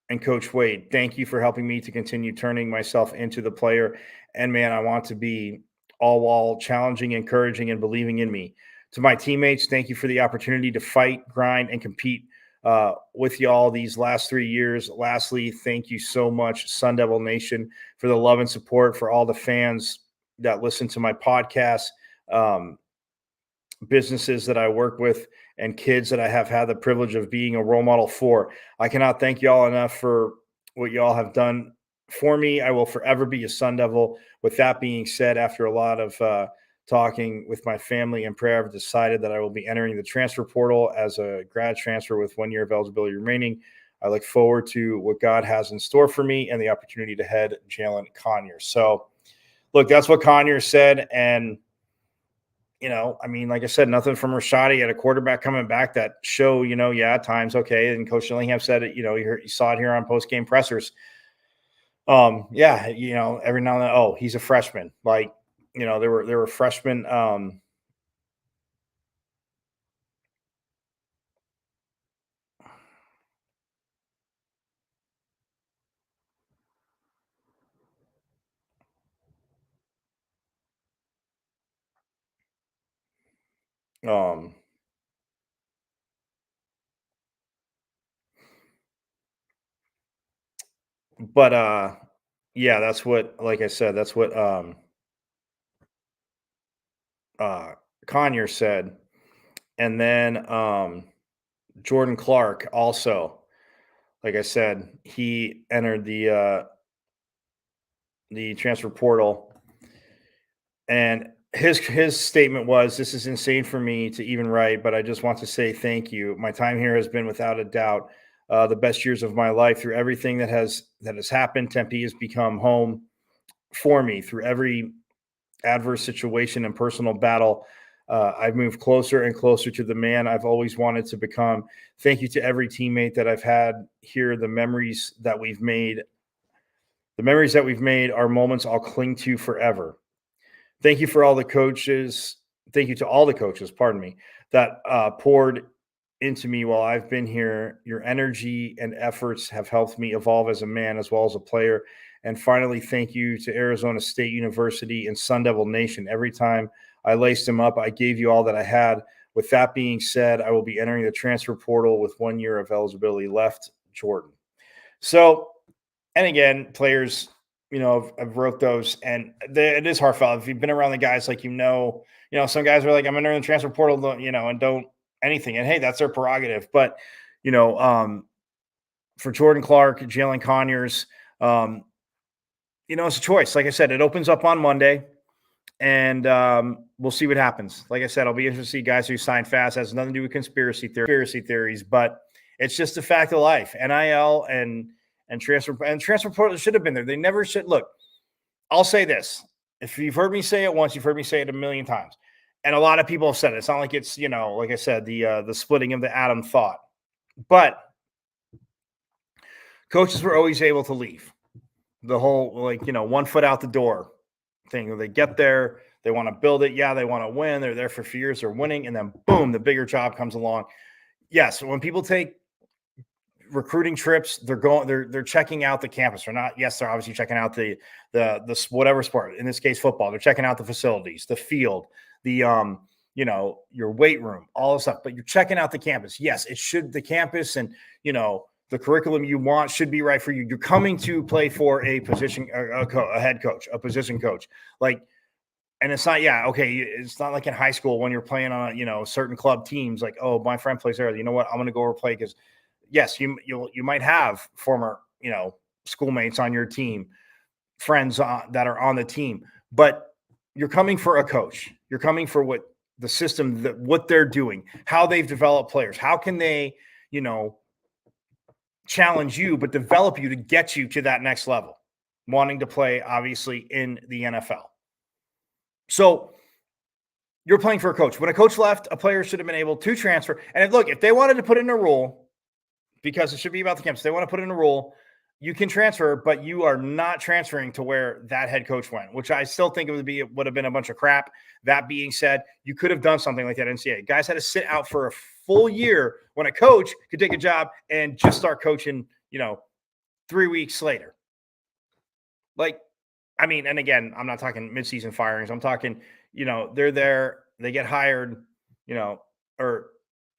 and Coach Wade, thank you for helping me to continue turning myself into the player. And man, I want to be all while challenging, encouraging, and believing in me. To my teammates, thank you for the opportunity to fight, grind, and compete with y'all these last 3 years. Lastly, thank you so much, Sun Devil Nation, for the love and support, for all the fans that listen to my podcast, businesses that I work with, and kids that I have had the privilege of being a role model for. I cannot thank y'all enough for what y'all have done for me. I will forever be a Sun Devil. With that being said, after a lot of talking with my family and prayer, I've decided that I will be entering the transfer portal as a grad transfer with 1 year of eligibility remaining. I look forward to what God has in store for me and the opportunity to head Jalen Conyers. So, look, that's what Conyers said. And I mean, like I said, nothing from Rashadi at a quarterback coming back that show, at times, okay. And Coach Dillingham said it, you saw it here on post-game pressers. Every now and then, he's a freshman. Like, there were freshmen. But that's what, like I said, that's what Conyers said. And then Jordan Clark also, like I said, he entered the transfer portal, and his statement was, "This is insane for me to even write, but I just want to say thank you. My time here has been without a doubt the best years of my life. Through everything that has happened, Tempe has become home for me. Through every adverse situation and personal battle, I've moved closer and closer to the man I've always wanted to become. Thank you to every teammate that I've had here. The memories that we've made are moments I'll cling to forever. Thank you for all the coaches. Thank you to all the coaches, pardon me, that poured into me while I've been here. Your energy and efforts have helped me evolve as a man as well as a player. And finally, thank you to Arizona State University and Sun Devil Nation. Every time I laced them up, I gave you all that I had. With that being said, I will be entering the transfer portal with 1 year of eligibility left. Jordan." So, and again, players, I've wrote those, and it is heartfelt. If you've been around the guys, like, some guys are like, "I'm entering the transfer portal," and don't anything. And hey, that's their prerogative. But, for Jordan Clark, Jalen Conyers, it's a choice. Like I said, it opens up on Monday, and we'll see what happens. Like I said, I'll be interested to see guys who sign fast. It has nothing to do with conspiracy theories, but it's just a fact of life. NIL and transfer portal should have been there. They never should. Look, I'll say this. If you've heard me say it once, you've heard me say it a million times. And a lot of people have said it. It's not like it's, like I said, the splitting of the atom thought. But coaches were always able to leave. The whole, 1 foot out the door thing. They get there, they want to build it. Yeah, they want to win. They're there for a few years, they're winning, and then boom, the bigger job comes along. Yes, when people take recruiting trips, they're checking out the campus. They're not, yes, they're obviously checking out the whatever sport, in this case football. They're checking out the facilities, the field, the your weight room, all this stuff, but you're checking out the campus. Yes, the campus and the curriculum you want should be right for you. You're coming to play for a position, a head coach, a position coach. And it's not, it's not like in high school when you're playing on, certain club teams, like, oh, my friend plays there. You know what? I'm going to go over play because, yes, you might have former, schoolmates on your team, friends that are on the team, but you're coming for a coach. You're coming for what the system, what they're doing, how they've developed players. How can they, challenge you, but develop you to get you to that next level, wanting to play, obviously, in the NFL. So you're playing for a coach. When a coach left, a player should have been able to transfer. And look, if they wanted to put in a rule, because it should be about the campus, they want to put in a rule, you can transfer, but you are not transferring to where that head coach went, which I still think would have been a bunch of crap. That being said, you could have done something like that in NCAA. Guys had to sit out for a full year when a coach could take a job and just start coaching, 3 weeks later. And again, I'm not talking midseason firings. I'm talking, they're there, they get hired, or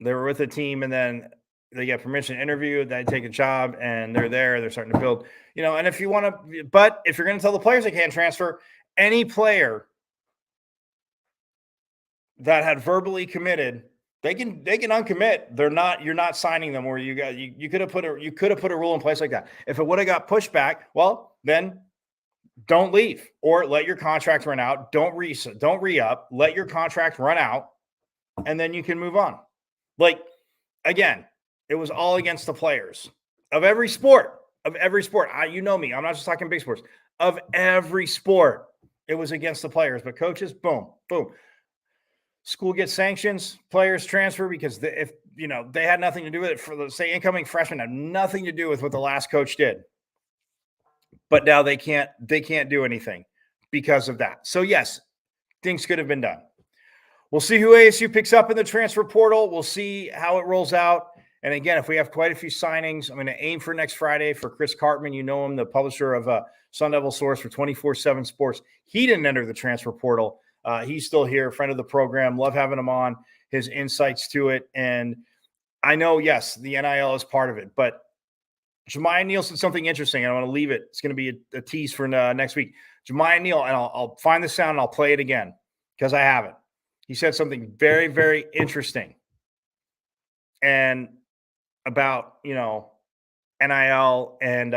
they were with a team and they get permission to interview, they take a job, and they're starting to build, and if you want to, but if you're going to tell the players they can't transfer, any player that had verbally committed, they can uncommit. You're not signing them, where you could have put a rule in place like that. If it would have got pushed back, well, then don't leave, or let your contract run out. Don't re-up, let your contract run out, and then you can move on. Again, it was all against the players of every sport. You know me. I'm not just talking big sports. Of every sport, it was against the players. But coaches, boom, boom. School gets sanctions, players transfer because they had nothing to do with it. For the say incoming freshmen had nothing to do with what the last coach did. But now they can't do anything because of that. So yes, things could have been done. We'll see who ASU picks up in the transfer portal. We'll see how it rolls out. And again, if we have quite a few signings, I'm going to aim for next Friday for Chris Cartman. You know him, the publisher of Sun Devil Source for 24/7 Sports. He didn't enter the transfer portal. He's still here, friend of the program. Love having him on, his insights to it. And I know, yes, the NIL is part of it, but Jemiah Neal said something interesting. I want to leave it. It's going to be a tease for next week. Jemiah Neal, and I'll find the sound and I'll play it again because I haven't. He said something very, very interesting. And about, NIL and,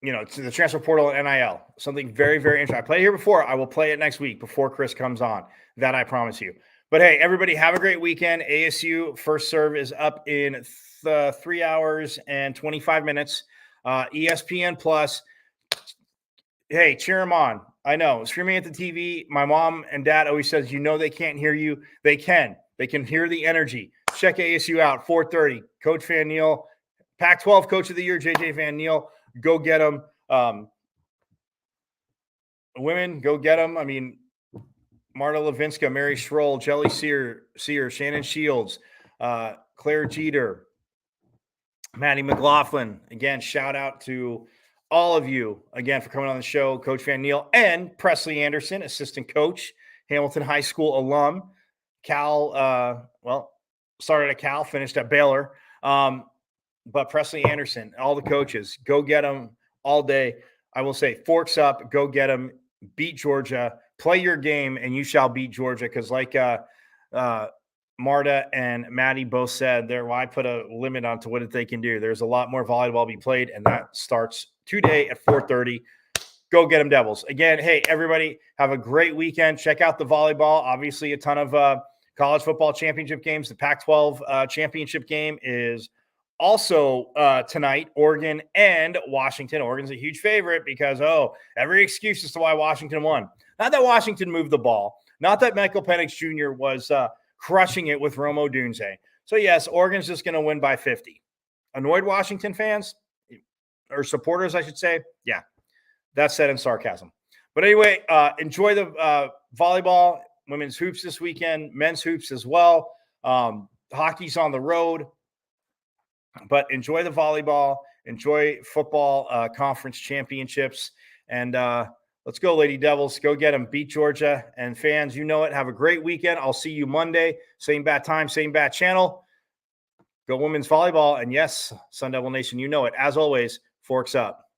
to the transfer portal and NIL. Something very, very interesting. I played here before. I will play it next week before Chris comes on. That I promise you. But hey, everybody, have a great weekend. ASU first serve is up in 3 hours and 25 minutes. ESPN Plus. Hey, cheer them on. I know. Streaming at the TV. My mom and dad always says, they can't hear you. They can. They can hear the energy. Check ASU out. 4:30. Coach Van Neal. Pac-12 Coach of the Year, JJ Van Neal. Go get them. Women, go get them. I mean, Marta Levinska, Mary Schroll, Jelly Sear, Shannon Shields, Claire Jeter, Maddie McLaughlin. Again, shout out to all of you, again, for coming on the show. Coach Van Neal and Presley Anderson, assistant coach, Hamilton High School alum. Cal, started at Cal, finished at Baylor. But Presley Anderson, all the coaches, go get them all day. I will say, forks up, go get them, beat Georgia, play your game, and you shall beat Georgia. Because like Marta and Maddie both said, I put a limit on to what they can do. There's a lot more volleyball to be played, and that starts today at 4:30. Go get them, Devils. Again, hey, everybody, have a great weekend. Check out the volleyball. Obviously, a ton of college football championship games. The Pac-12 championship game is also tonight, Oregon and Washington. Oregon's a huge favorite because, every excuse as to why Washington won. Not that Washington moved the ball. Not that Michael Penix Jr. was crushing it with Rome Odunze. So, yes, Oregon's just going to win by 50. Annoyed Washington fans, or supporters, I should say. Yeah, that's said in sarcasm. But anyway, enjoy the volleyball, women's hoops this weekend, men's hoops as well. Hockey's on the road. But enjoy the volleyball, enjoy football conference championships, and let's go, Lady Devils. Go get them. Beat Georgia. And fans, you know it. Have a great weekend. I'll see you Monday. Same bat time, same bat channel. Go women's volleyball. And yes, Sun Devil Nation, you know it. As always, forks up.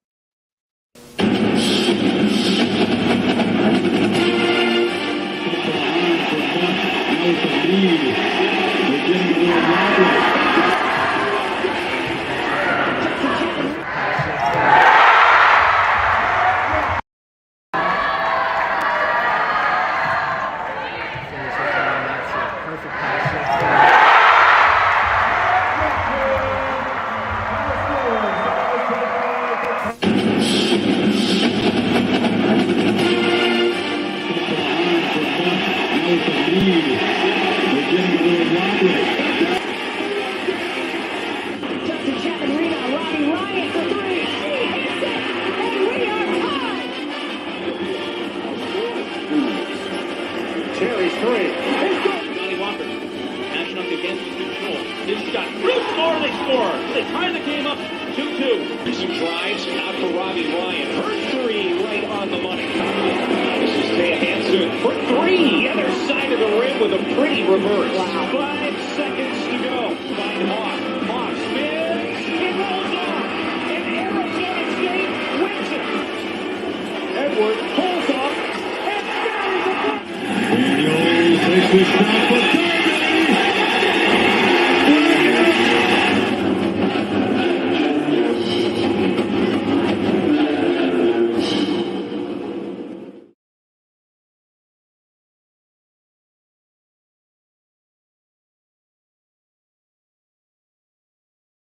Daniel takes his shot for